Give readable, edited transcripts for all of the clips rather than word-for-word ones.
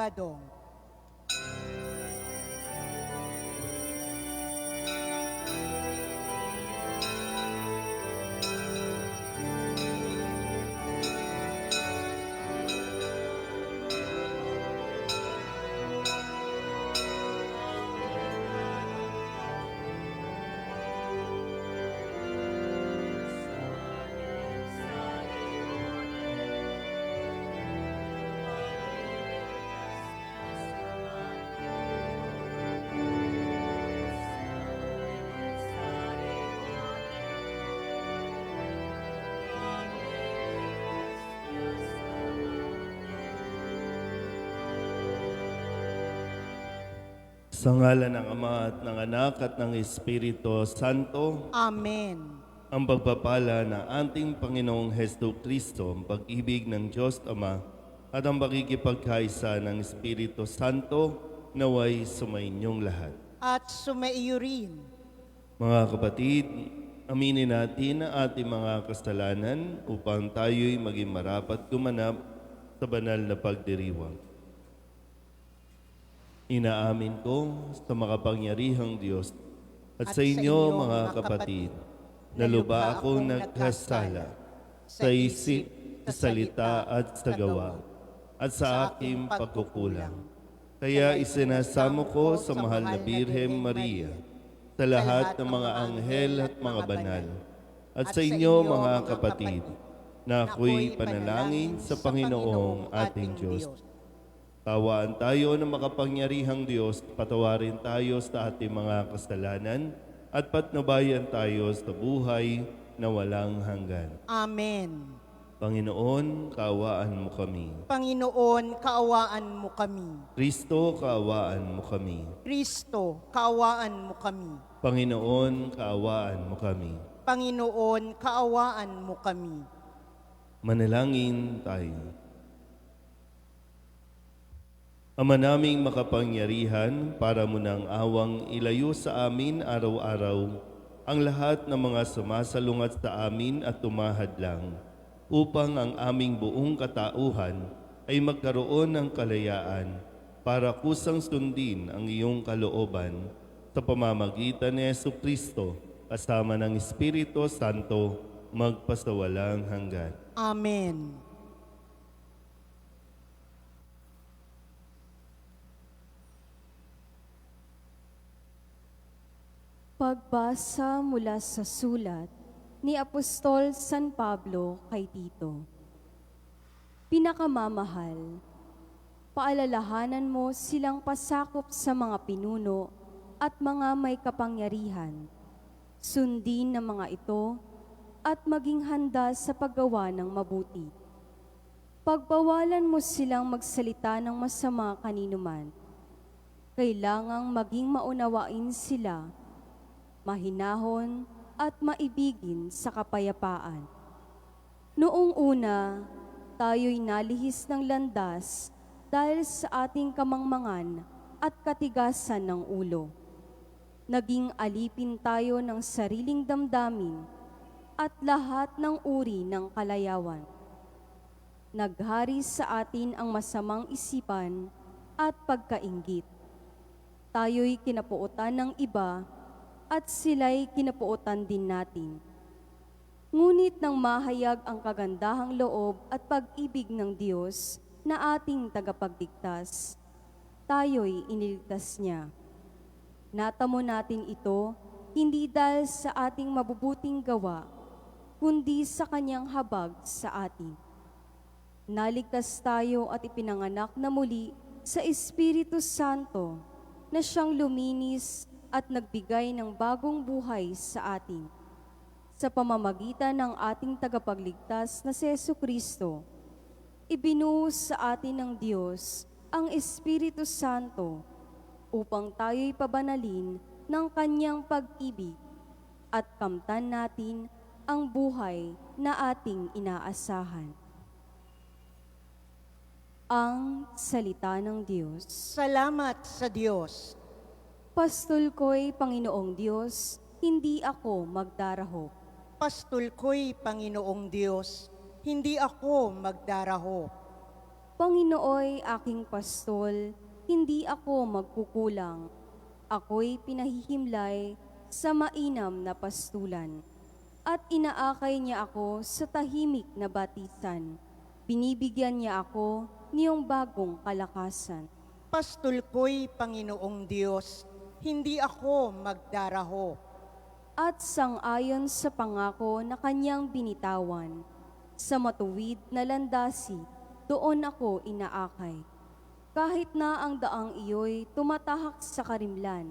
Sabado. Sa ngalan ng Ama at ng Anak at ng Espiritu Santo, Amen. ang pagpapala ng ating Panginoong Hesto Kristo, ang pag-ibig ng Diyos Ama at ang pakikipagkaisa ng Espiritu Santo naway sumainyong lahat. At sumaiyo rin. Mga kapatid, aminin natin ang ating mga kasalanan upang tayo'y maging marapat gumanap sa banal na pagdiriwang. Inaamin ko sa makapangyarihang Diyos at sa inyo mga kapatid, na lubha akong nagkasala sa isip, sa salita at sa gawa, at sa aking pagkukulang. Kaya isinasamo ko sa mahal na Birhen Maria, sa lahat ng mga anghel at mga banal, at sa inyo mga kapatid, na ako'y panalangin sa Panginoong ating Diyos. Tawaan tayo ng makapangyarihang Diyos, patawarin tayo sa ating mga kasalanan, at patnubayan tayo sa buhay na walang hanggan. Amen. Panginoon, kaawaan mo kami. Panginoon, kaawaan mo kami. Kristo, kaawaan mo kami. Kristo, kaawaan mo kami. Panginoon, kaawaan mo kami. Panginoon, kaawaan mo kami. Manalangin tayo. Ama naming makapangyarihan, para mo ng awang ilayo sa amin araw-araw ang lahat ng mga sumasalungat sa amin at tumahadlang, upang ang aming buong katauhan ay magkaroon ng kalayaan para kusang sundin ang iyong kalooban sa pamamagitan ni Jesucristo kasama ng Espiritu Santo magpasawalang hanggan. Amen. Pagbasa mula sa sulat ni Apostol San Pablo kay Tito. Pinakamamahal, paalalahanan mo silang pasakop sa mga pinuno at mga may kapangyarihan. Sundin ng mga ito at maging handa sa paggawa ng mabuti. Pagbawalan mo silang magsalita ng masama kaninuman. Kailangang maging maunawain sila, mahinahon at maibigin sa kapayapaan. Noong una, tayo'y nalihis ng landas dahil sa ating kamangmangan at katigasan ng ulo. Naging alipin tayo ng sariling damdamin at lahat ng uri ng kalayawan. Naghari sa atin ang masamang isipan at pagkainggit. Tayo'y kinapuotan ng iba at sila'y kinapuotan din natin. Ngunit nang mahayag ang kagandahang loob at pag-ibig ng Diyos na ating tagapagligtas, tayo'y iniligtas niya. Natamo natin ito hindi dahil sa ating mabubuting gawa, kundi sa kanyang habag sa atin. Naligtas tayo at ipinanganak na muli sa Espiritu Santo na siyang luminis at nagbigay ng bagong buhay sa atin. Sa pamamagitan ng ating tagapagligtas na si Jesucristo, ibinuhos sa atin ng Diyos ang Espiritu Santo upang tayo'y pabanalin ng kanyang pag-ibig at kamtan natin ang buhay na ating inaasahan. Ang salita ng Diyos. Salamat sa Diyos. Pastol ko'y Panginoong Diyos, hindi ako magdarahop. Pastol ko'y Panginoong Diyos, hindi ako magdarahop. Panginooy aking pastol, hindi ako magkukulang. Ako'y pinahihimlay sa mainam na pastulan. At inaakay niya ako sa tahimik na batisan. Binibigyan niya ako niyong bagong kalakasan. Pastol ko'y Panginoong Diyos, hindi ako magdaraho. At sang-ayon sa pangako na kanyang binitawan, sa matuwid na landasi, doon ako inaakay. Kahit na ang daang iyo'y tumatahak sa karimlan,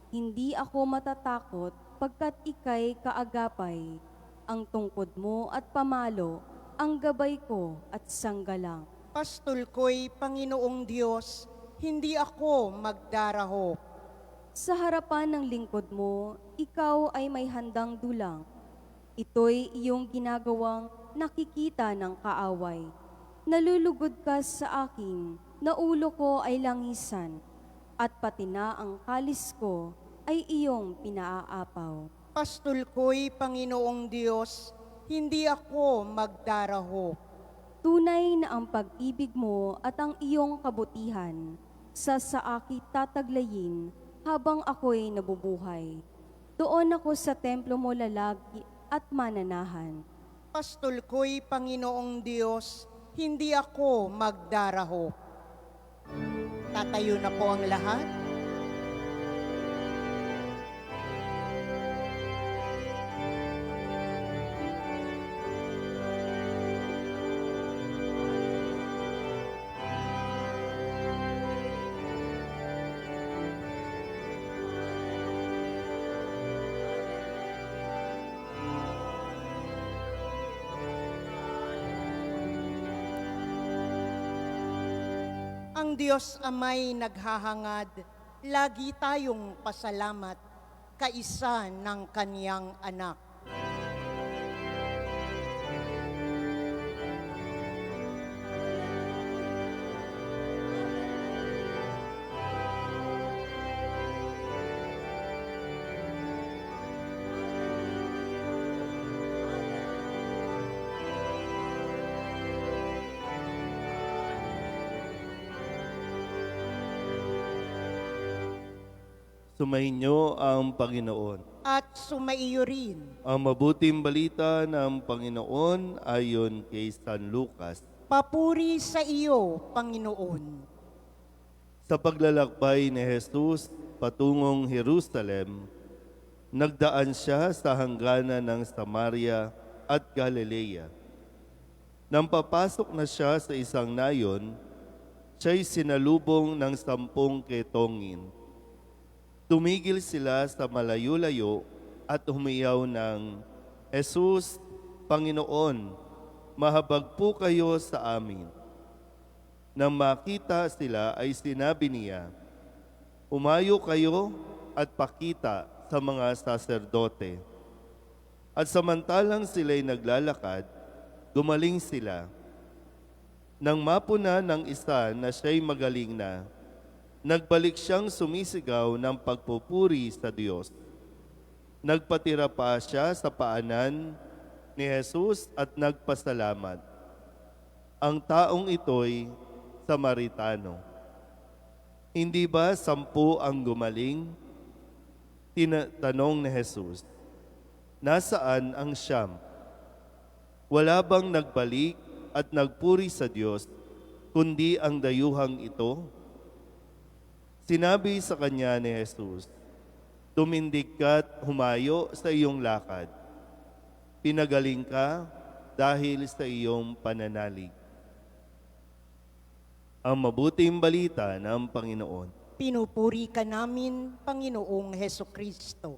hindi ako matatakot pagkat ika'y kaagapay. Ang tungkod mo at pamalo, ang gabay ko at sanggalang. Pastol ko'y Panginoong Diyos, hindi ako magdaraho. Sa harapan ng lingkod mo, ikaw ay may handang dulang. Ito'y iyong ginagawang nakikita ng kaaway. Nalulugod ka sa akin, na ulo ko ay langisan, at pati na ang kalis ko ay iyong pinaaapaw. Pastol ko'y Panginoong Diyos, hindi ako magdaraho. Tunay na ang pag-ibig mo at ang iyong kabutihan, sa saaki tataglayin habang ako'y nabubuhay. Doon ako sa templo mo lalagi at mananahan. Pastol ko'y Panginoong Diyos, hindi ako magdaraho. Tatayo na po ang lahat. Ang Diyos Ama'y naghahangad, lagi tayong pasalamat, kaisa ng Kaniyang anak. Sumainyo ang Panginoon. At sumaiyo rin. Ang mabuting balita ng Panginoon ayon kay San Lucas. Papuri sa iyo, Panginoon. Sa paglalakbay ni Jesus patungong Jerusalem, nagdaan siya sa hangganan ng Samaria at Galilea. Nang papasok na siya sa isang nayon, siya'y sinalubong ng 10 ketongin. Tumigil sila sa malayo-layo at humiyaw ng, Jesus, Panginoon, mahabag po kayo sa amin. Nang makita sila ay sinabi niya, umayo kayo at pakita sa mga saserdote. At samantalang sila'y naglalakad, gumaling sila. Nang mapuna ng isa na siya'y magaling na, nagbalik siyang sumisigaw ng pagpupuri sa Diyos. Nagpatira pa siya sa paanan ni Jesus at nagpasalamat. Ang taong ito'y Samaritano. Hindi ba 10 ang gumaling? Tinatanong ni Jesus. Nasaan ang 9? Wala bang nagbalik at nagpuri sa Diyos, kundi ang dayuhang ito? Sinabi sa kanya ni Jesus, tumindig ka't humayo sa iyong lakad. Pinagaling ka dahil sa iyong pananalig. Ang mabuting balita ng Panginoon. Pinupuri ka namin, Panginoong Hesukristo.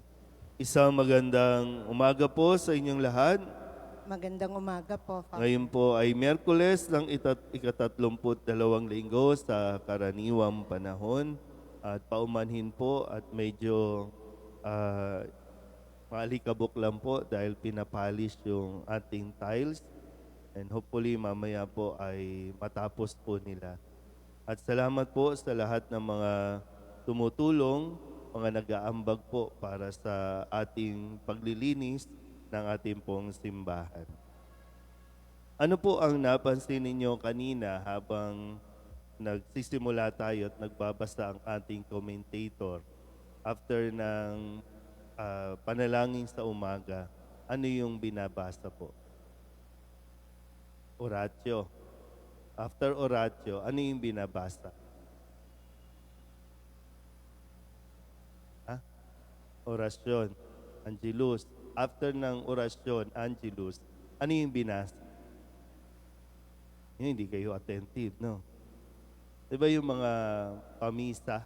Isang magandang umaga po sa inyong lahat. Magandang umaga po, Father. Ngayon po ay Miyerkules ng ika-32 linggo sa karaniwang panahon. At paumanhin po at medyo maalikabok lang po dahil pinapolish yung ating tiles. And hopefully mamaya po ay matapos po nila. At salamat po sa lahat ng mga tumutulong, mga nag-aambag po para sa ating paglilinis ng ating pong simbahan. Ano po ang napansin ninyo kanina habang nagsisimula tayo at nagbabasa ang ating commentator after ng panalangin sa umaga? Ano yung binabasa po? Oratio. After oratio, ano yung binabasa? Ha? Orasyon. Angelus. After ng orasyon, Angelus, ano yung binasa? Yun, hindi kayo attentive, no? Di ba yung mga pamisa?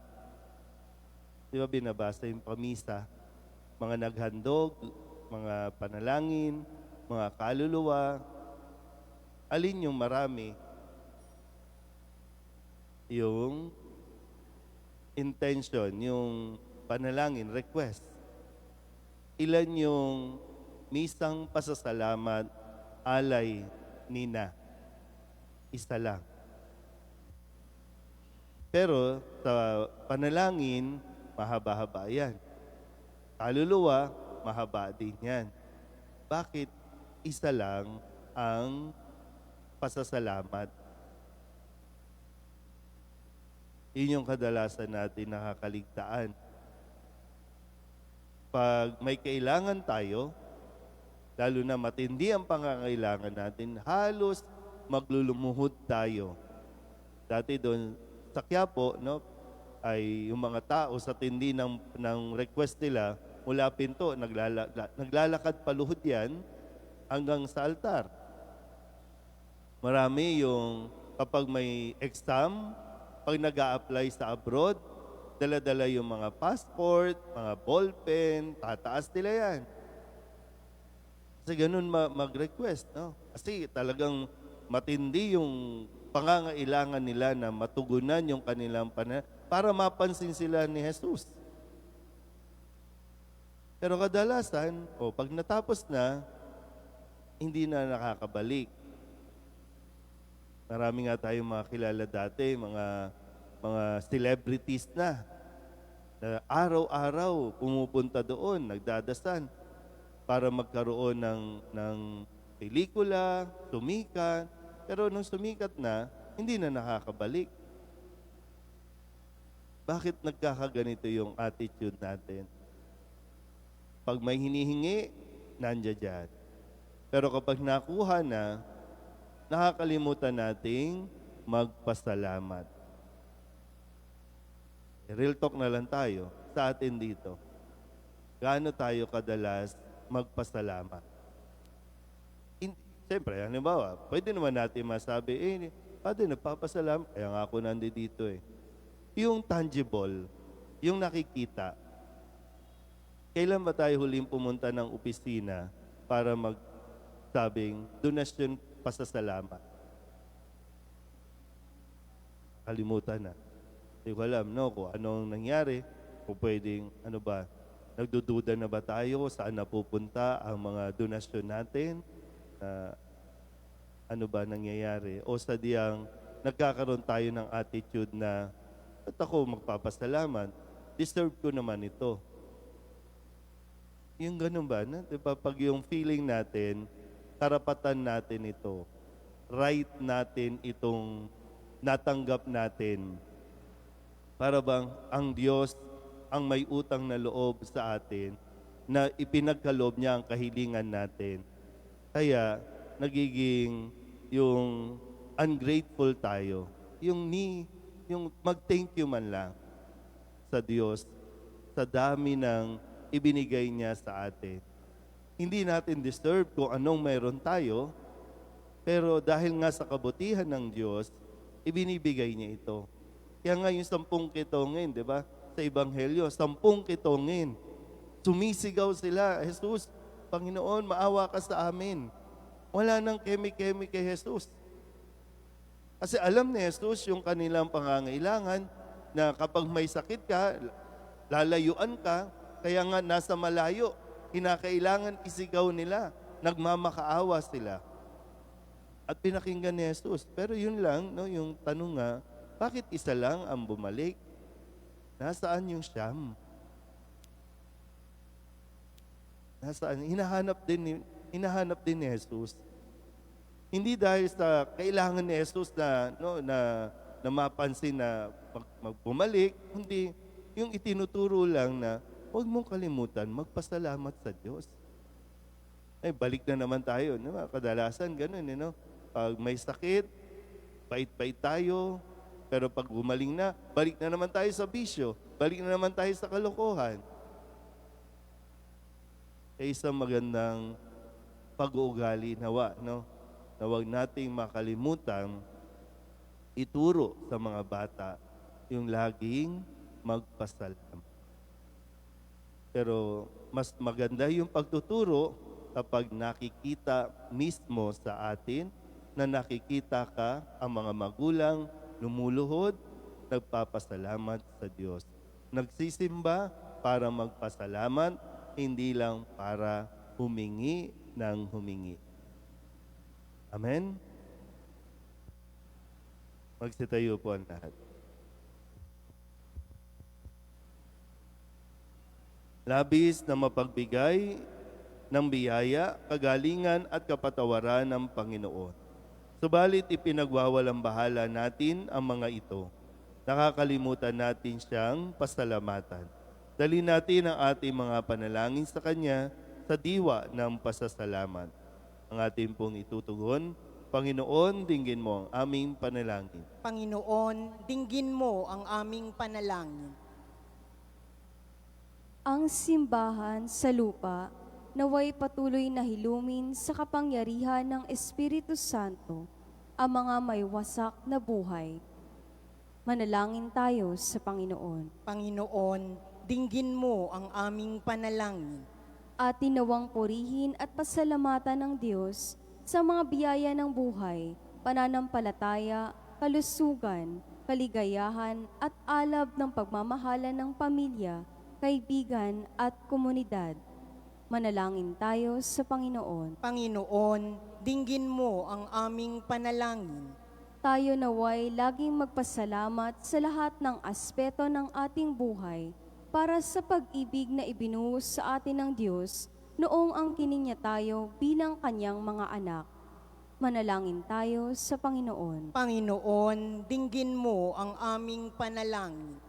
Di ba binabasa yung pamisa? Mga naghandog, mga panalangin, mga kaluluwa. Alin yung marami? Yung intention, yung panalangin, request. Ilan yung misang pasasalamat, alay, nina? Isa lang. Pero sa panalangin, mahaba-haba yan. Kaluluwa, mahaba din yan. Bakit isa lang ang pasasalamat? Yun yung kadalasan natin nakakaligtaan. Pag may kailangan tayo, lalo na matindi ang pangangailangan natin, halos maglulumuhod tayo. Dati doon sa Quiapo, no, ay yung mga tao sa tindi ng request nila, mula pinto, naglalakad paluhod yan hanggang sa altar. Marami yung kapag may exam, pag nag-a-apply sa abroad, dala-dala yung mga passport, mga ballpen, tataas nila yan. Kasi ganun mag-request, no? Kasi talagang matindi yung pangangailangan nila na matugunan yung kanilang para mapansin sila ni Jesus. Pero kadalasan, pag natapos na, hindi na nakakabalik. Marami nga tayong mga kilala dati, mga celebrities na araw-araw pumupunta doon, nagdadasan para magkaroon ng pelikula, sumikat. Pero nung sumikat na, hindi na nakakabalik. Bakit nagkakaganito yung attitude natin? Pag may hinihingi, nandiyan dyan. Pero kapag nakuha na, nakakalimutan nating magpasalamat. Real talk na lang tayo sa atin dito. Gaano tayo kadalas magpasalamat? Siyempre, halimbawa, pwede naman natin masabi, Padre, nagpapasalamat. Kaya nga ako nandito eh. Yung tangible, yung nakikita, kailan ba tayo huling pumunta ng opisina para magsabing donasyon pasasalamat? Kalimutan na. Hindi ko alam, no, kung anong nangyari, kung pwedeng, nagdududa na ba tayo, saan napupunta ang mga donasyon natin, ano ba nangyayari, o sadyang nagkakaroon tayo ng attitude na, at ako magpapasalamat, deserve ko naman ito. Yung ganun ba, na? Diba, pag yung feeling natin, karapatan natin ito, right natin itong natanggap natin, para bang ang Diyos ang may utang na loob sa atin na ipinagkaloob niya ang kahilingan natin. Kaya nagiging yung ungrateful tayo. Yung mag-thank you man lang sa Diyos sa dami ng ibinigay niya sa atin. Hindi natin deserve kung anong mayroon tayo, pero dahil nga sa kabutihan ng Diyos, ibinibigay niya ito. Kaya nga yung 10 kitongin, di ba? Sa Ebanghelyo, 10 kitongin. Sumisigaw sila, Jesus, Panginoon, maawa ka sa amin. Wala nang kemi-kemi kay Jesus. Kasi alam ni Jesus yung kanilang pangangailangan na kapag may sakit ka, lalayuan ka, kaya nga nasa malayo, kinakailangan isigaw nila, nagmamakaawa sila. At pinakinggan ni Jesus. Pero yun lang, no, yung tanong nga, bakit isa lang ang bumalik? Nasaan yung siyam? Nasaan? Hinahanap din ni Jesus. Hindi dahil sa kailangan ni Jesus na no na mapansin na bumalik, hindi yung itinuturo lang na huwag mong kalimutan magpasalamat sa Diyos. Ay balik na naman tayo, no? Kadalasan ganun, no? Pag may sakit, pait-pait tayo, pero pag gumaling na, balik na naman tayo sa bisyo, balik na naman tayo sa kalokohan. Isang magandang pag-uugali nawa, no? Na huwag nating makalimutan ituro sa mga bata yung laging magpasalamat. Pero mas maganda yung pagtuturo kapag nakikita mismo sa atin na nakikita ka ang mga magulang lumuluhod, nagpapasalamat sa Diyos. Nagsisimba para magpasalamat, hindi lang para humingi ng humingi. Amen? Magsitayo po ang lahat. Labis na mapagbigay ng biyaya, kagalingan at kapatawaran ng Panginoon. Subalit ipinagwawalang bahala natin ang mga ito. Nakakalimutan natin siyang pasalamatan. Dali natin ang ating mga panalangin sa Kanya sa diwa ng pasasalamat. Ang ating pong itutugon, Panginoon, dinggin mo ang aming panalangin. Panginoon, dinggin mo ang aming panalangin. Ang simbahan sa lupa naway patuloy na hilumin sa kapangyarihan ng Espiritu Santo ang mga may wasak na buhay. Manalangin tayo sa Panginoon. Panginoon, dinggin mo ang aming panalangin. At tinawang purihin at pasalamatan ng Diyos sa mga biyaya ng buhay, pananampalataya, kalusugan, kaligayahan at alab ng pagmamahalan ng pamilya, kaibigan at komunidad. Manalangin tayo sa Panginoon. Panginoon, dinggin mo ang aming panalangin. Tayo naway laging magpasalamat sa lahat ng aspeto ng ating buhay para sa pag-ibig na ibinuhos sa atin ng Diyos noong ang kininya tayo bilang Kanyang mga anak. Manalangin tayo sa Panginoon. Panginoon, dinggin mo ang aming panalangin.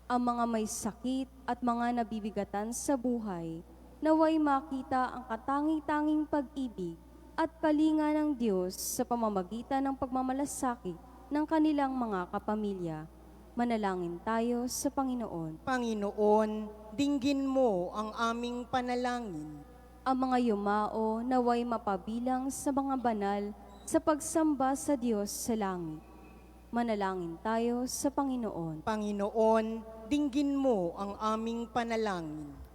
Ang mga may sakit at mga nabibigatan sa buhay, naway makita ang katangi-tanging pag-ibig at kalinga ng Diyos sa pamamagitan ng pagmamalasakit ng kanilang mga kapamilya. Manalangin tayo sa Panginoon. Panginoon, dinggin mo ang aming panalangin. Ang mga yumao naway mapabilang sa mga banal sa pagsamba sa Diyos sa langit. Manalangin tayo sa Panginoon. Panginoon, dinggin mo ang aming panalangin.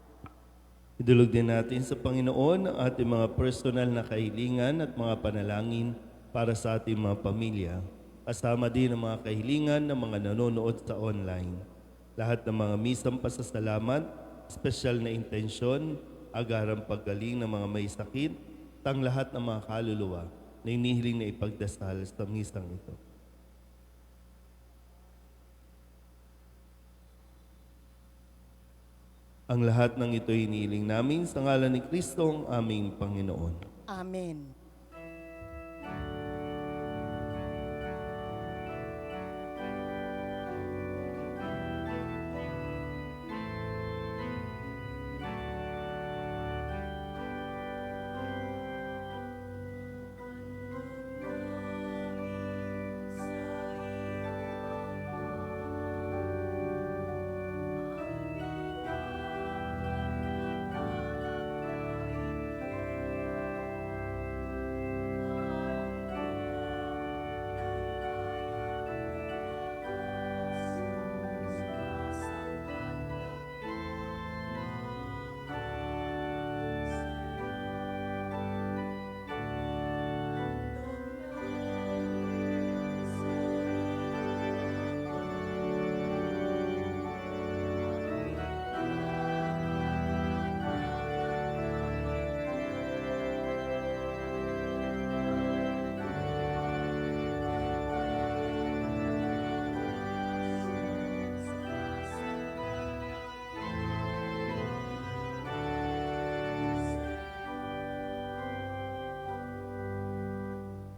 Idulog din natin sa Panginoon ang ating mga personal na kahilingan at mga panalangin para sa ating mga pamilya. Kasama din ang mga kahilingan ng mga nanonood sa online. Lahat ng mga misang pasasalamat, espesyal na intensyon, agarang paggaling ng mga may sakit, at ang lahat ng mga kaluluwa na inihiling na ipagdasal sa misang ito. Ang lahat ng ito hinihiling namin sa ngalan ni Kristo ang aming Panginoon. Amen.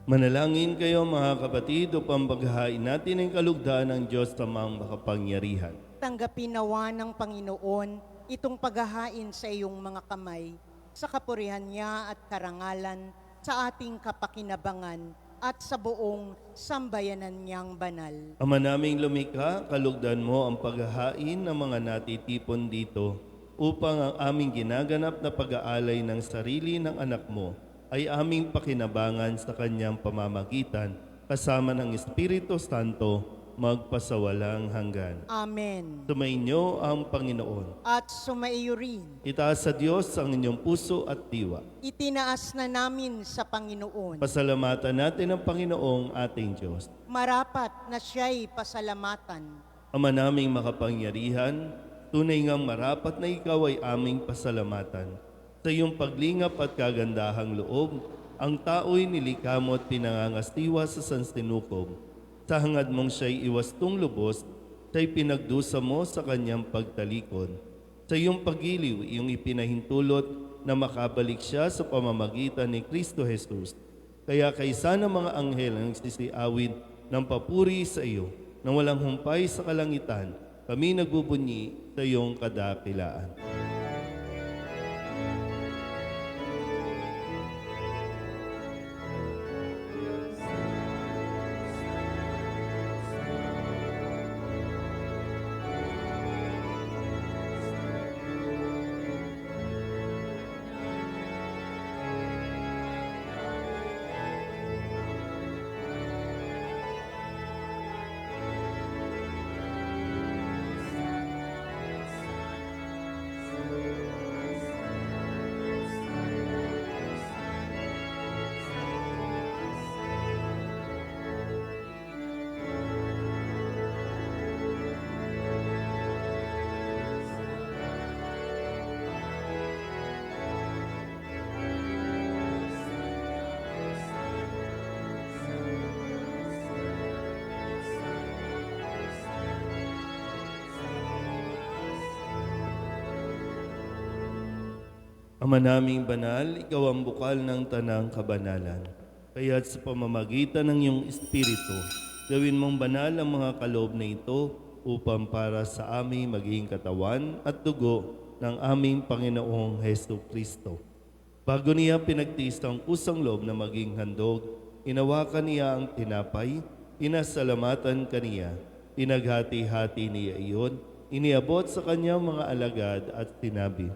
Manalangin kayo mga kapatid upang paghahain natin ang kalugdan ng Diyos namang makapangyarihan. Tanggapin nawa ng Panginoon itong paghahain sa iyong mga kamay, sa kapurihan niya at karangalan, sa ating kapakinabangan at sa buong sambayanan niyang banal. Ama naming lumikha, kalugdan mo ang paghahain ng mga natitipon dito upang ang aming ginaganap na pag-aalay ng sarili ng anak mo ay aming pakinabangan sa kanyang pamamagitan kasama ng Espiritu Santo magpasawalang hanggan. Amen. Sumainyo ang Panginoon. At sumaiyo rin, Itaas sa Diyos ang inyong puso at diwa. itinaas na namin sa Panginoon. Pasalamatan natin ang Panginoong ating Diyos. Marapat na siya'y pasalamatan. Ama naming makapangyarihan, tunay ngang marapat na ikaw ay aming pasalamatan. Sa iyong paglingap at kagandahang loob, ang tao'y nilikha mo at pinangangastiwa sa sansinukob. Sa hangad mong siya'y iwastong lubos, siya'y pinagdusa mo sa kanyang pagtalikod. Sa iyong pagiliw, iyong ipinahintulot na makabalik siya sa pamamagitan ni Kristo Jesus. Kaya kaysa ng mga anghel ang nagsisiawid ng papuri sa iyo, nang walang humpay sa kalangitan, kami nagbubunyi sa iyong kadakilaan. Ama naming banal, ikaw ang bukal ng tanang kabanalan. Kaya't sa pamamagitan ng iyong Espiritu, gawin mong banal ang mga kaloob na ito upang para sa aming maging katawan at dugo ng aming Panginoong Hesus Kristo. Bago niya pinagtiis ang kusang loob na maging handog, inawakan niya ang tinapay, pinasalamatan kaniya, pinaghati-hati niya iyon, iniabot sa kanyang mga alagad at sinabi,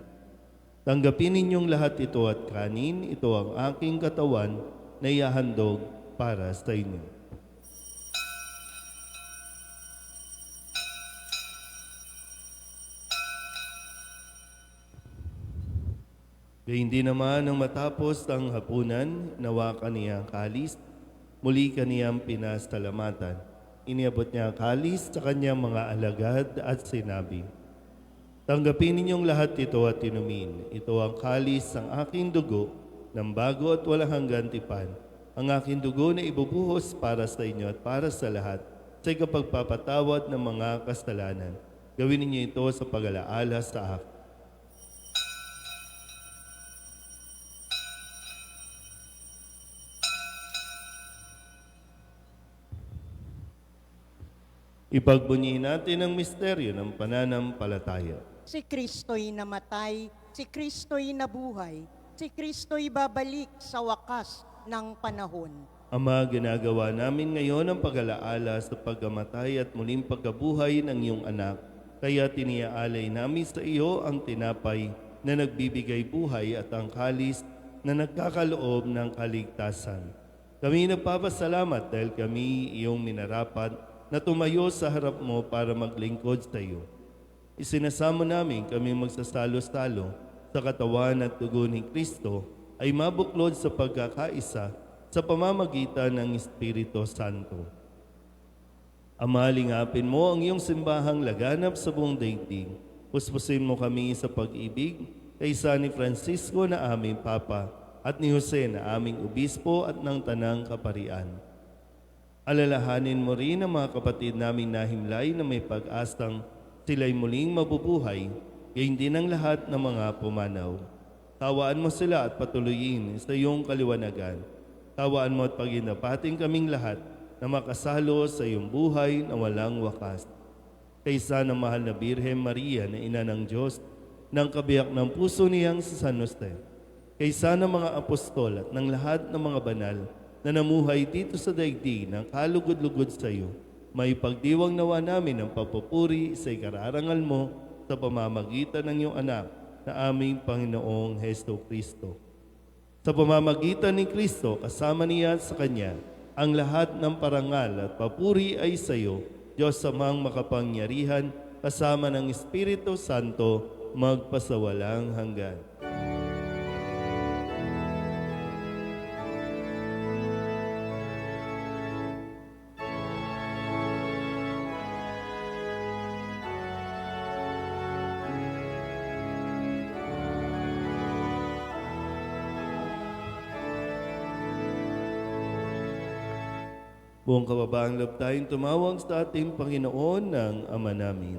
"Tanggapin ninyong lahat ito at kanin, ito ang aking katawan na ihahandog para sa inyo." Gayun din naman nang matapos ang hapunan, nawakan niya ang kalis, muli kaniyang pinasalamatan. Iniabot niya ang kalis sa kanyang mga alagad at sinabi, "Tanggapin ninyong lahat ito at inumin. Ito ang kalis ng aking dugo ng bago at walang hanggan tipan. Ang aking dugo na ibubuhos para sa inyo at para sa lahat sa ikapagpapatawad ng mga kasalanan. Gawin ninyo ito sa pag-alaala sa akin." Ipagbunyihin natin ang misteryo ng pananampalataya. Si Kristo'y namatay, si Kristo'y nabuhay, si Kristo'y babalik sa wakas ng panahon. Ama, ginagawa namin ngayon ang pag-alaala sa pagkamatay at muling pagkabuhay ng iyong anak. Kaya tiniaalay namin sa iyo ang tinapay na nagbibigay buhay at ang kalis na nagkakaloob ng kaligtasan. Kami nagpapasalamat dahil kami iyong minarapat na tumayo sa harap mo para maglingkod sa iyo. Isinasamo namin kami magsasalo-salo sa katawan at dugo ni Kristo ay mabuklod sa pagkakaisa sa pamamagitan ng Espiritu Santo. Ama, lingapin mo ang iyong simbahang laganap sa buong daigdig. Puspusin mo kami sa pag-ibig kay San Francisco na aming Papa at ni Jose na aming Obispo at ng Tanang Kaparian. Alalahanin mo rin ang mga kapatid naming nahimlay na may pag-asang sila'y muling mabubuhay, gayon din ang lahat ng mga pumanaw. Tawaan mo sila at patuloyin sa iyong kaliwanagan. Tawaan mo at paginapating kaming lahat na makasalo sa iyong buhay na walang wakas. Kaysa ng mahal na Birhen Maria na ina ng Diyos, ng kabiyak ng puso niyang si San Jose, kaysa ng mga apostol at ng lahat ng mga banal na namuhay dito sa daigdig ng kalugod-lugod sa iyo, may pagdiwang nawa namin ng papupuri sa ikararangal mo sa pamamagitan ng iyong anak na aming Panginoong Hesto Kristo. Sa pamamagitan ni Kristo, kasama niya sa Kanya, ang lahat ng parangal at papuri ay sa iyo, Diyos Amang makapangyarihan, kasama ng Espiritu Santo, magpasawalang hanggan. Buong kababaang loob tayong tumawag sa ating Panginoon ng Ama namin.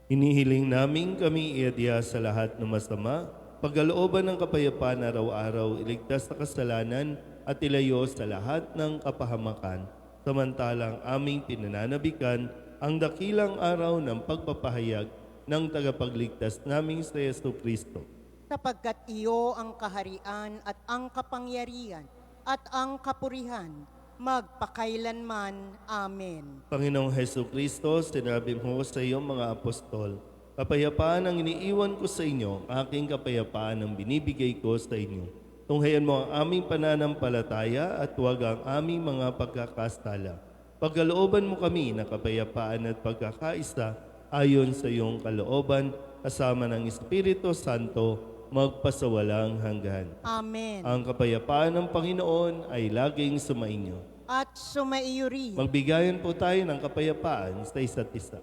Inihiling namin kami iadya sa lahat ng masama, pagkalooban ng kapayapaan araw-araw, iligtas sa kasalanan at ilayo sa lahat ng kapahamakan, samantalang aming pinananabikan ang dakilang araw ng pagpapahayag ng tagapagligtas naming sa Yesu Kristo. Sapagkat iyo ang kaharian at ang kapangyarihan at ang kapurihan, magpakailanman. Amen. Panginoong Hesu Kristo, sinabi mo sa iyong mga apostol, kapayapaan ang iniiwan ko sa inyo, aking kapayapaan ang binibigay ko sa inyo. Tunghayan mo ang aming pananampalataya at huwag ang aming mga pagkakastala. Pagkalooban mo kami na kapayapaan at pagkakaisa ayon sa iyong kalooban, kasama ng Espiritu Santo, magpasawalang hanggan. Amen. Ang kapayapaan ng Panginoon ay laging sumainyo. At sumaiyo rin. Magbigayan po tayo ng kapayapaan sa isa't isa.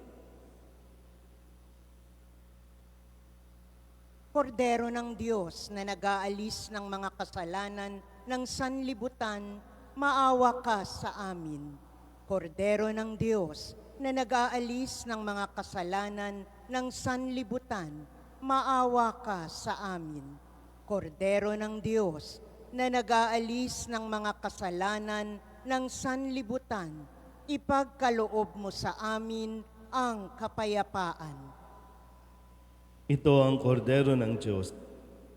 Kordero ng Diyos na nag-aalis ng mga kasalanan ng sanlibutan, maawa ka sa amin. Kordero ng Diyos na nag-aalis ng mga kasalanan ng sanlibutan, maawa ka sa amin. Kordero ng Diyos na nag-aalis ng mga kasalanan ng sanlibutan, ipagkaloob mo sa amin ang kapayapaan. Ito ang kordero ng Diyos.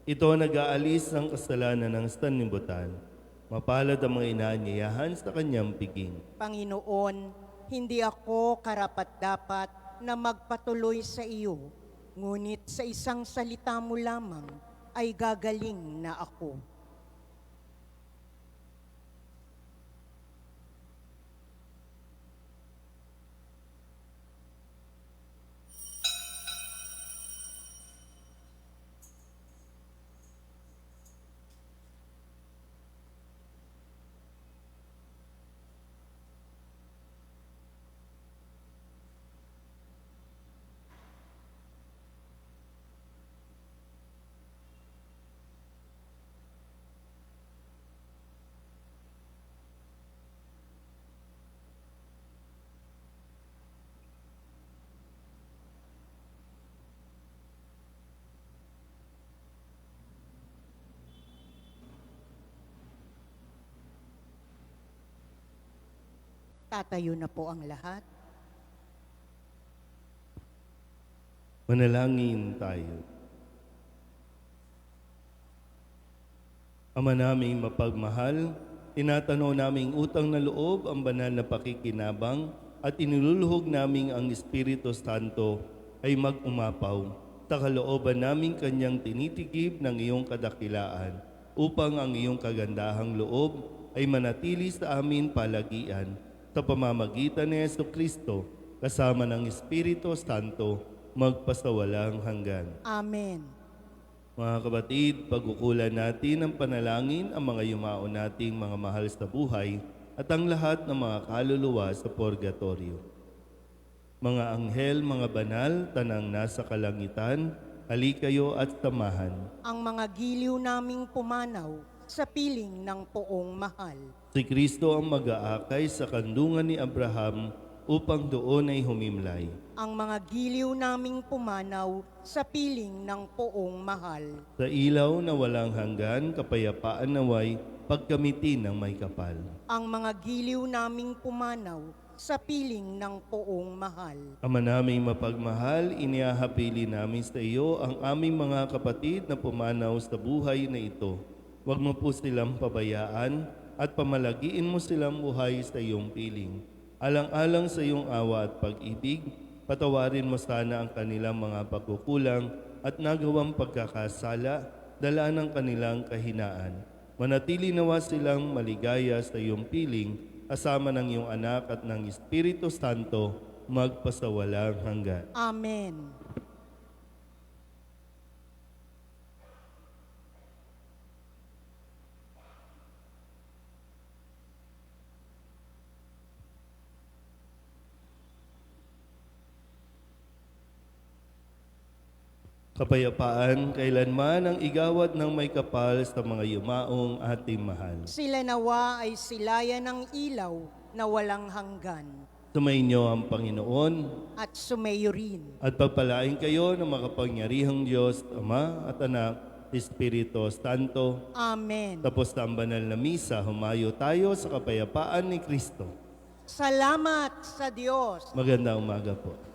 Ito ang nag-aalis ng kasalanan ng sanlibutan. Mapalad ang mga inaanyayahan sa kanyang piging. Panginoon, hindi ako karapat-dapat na magpatuloy sa iyo, ngunit sa isang salita mo lamang ay gagaling na ako. Tatayo na po ang lahat. Manalangin tayo. Ama naming mapagmahal, tinatanaw naming utang na loob ang banal na pakikinabang at iniluluhog naming ang Espiritu Santo ay mag-umapaw sa kalooban naming kanyang tinitigib ng iyong kadakilaan upang ang iyong kagandahang loob ay manatili sa amin palagian sa pamamagitan ni Jesucristo kasama ng Espiritu Santo magpasawalang hanggan. Amen. Mga kapatid, pagkukulan natin ng panalangin ang mga yumao nating mga mahal sa buhay at ang lahat ng mga kaluluwa sa purgatorio. Mga anghel, mga banal, tanang nasa kalangitan, halikayo at samahan. Ang mga giliw naming pumanaw sa piling ng poong mahal. Si Kristo ang mag-aakay sa kandungan ni Abraham upang doon ay humimlay. Ang mga giliw naming pumanaw sa piling ng poong mahal. Sa ilaw na walang hanggan, kapayapaan naway pagkamitin ng may kapal. Ang mga giliw naming pumanaw sa piling ng poong mahal. Ama naming mapagmahal, iniahapili namin sa iyo ang aming mga kapatid na pumanaw sa buhay na ito. Huwag mo po silang pabayaan at pamalagiin mo silang buhay sa iyong piling. Alang-alang sa iyong awa at pag-ibig, patawarin mo sana ang kanilang mga pagkukulang at nagawang pagkakasala, dala ng kanilang kahinaan. Manatili nawa silang maligaya sa iyong piling, kasama ng iyong anak at ng Espiritu Santo, magpasawalang hanggan. Amen. Kapayapaan, kailanman ang igawad ng may kapal sa mga yumaong ating mahal. Sila nawa ay silayan ng ilaw na walang hanggan. Sumainyo ang Panginoon At sumayo rin. at pagpalain kayo ng makapangyarihang Diyos, Ama at Anak, Espiritu Santo. Amen. Tapos na ang banal na misa, humayo tayo sa kapayapaan ni Kristo. Salamat sa Diyos. Magandang umaga po.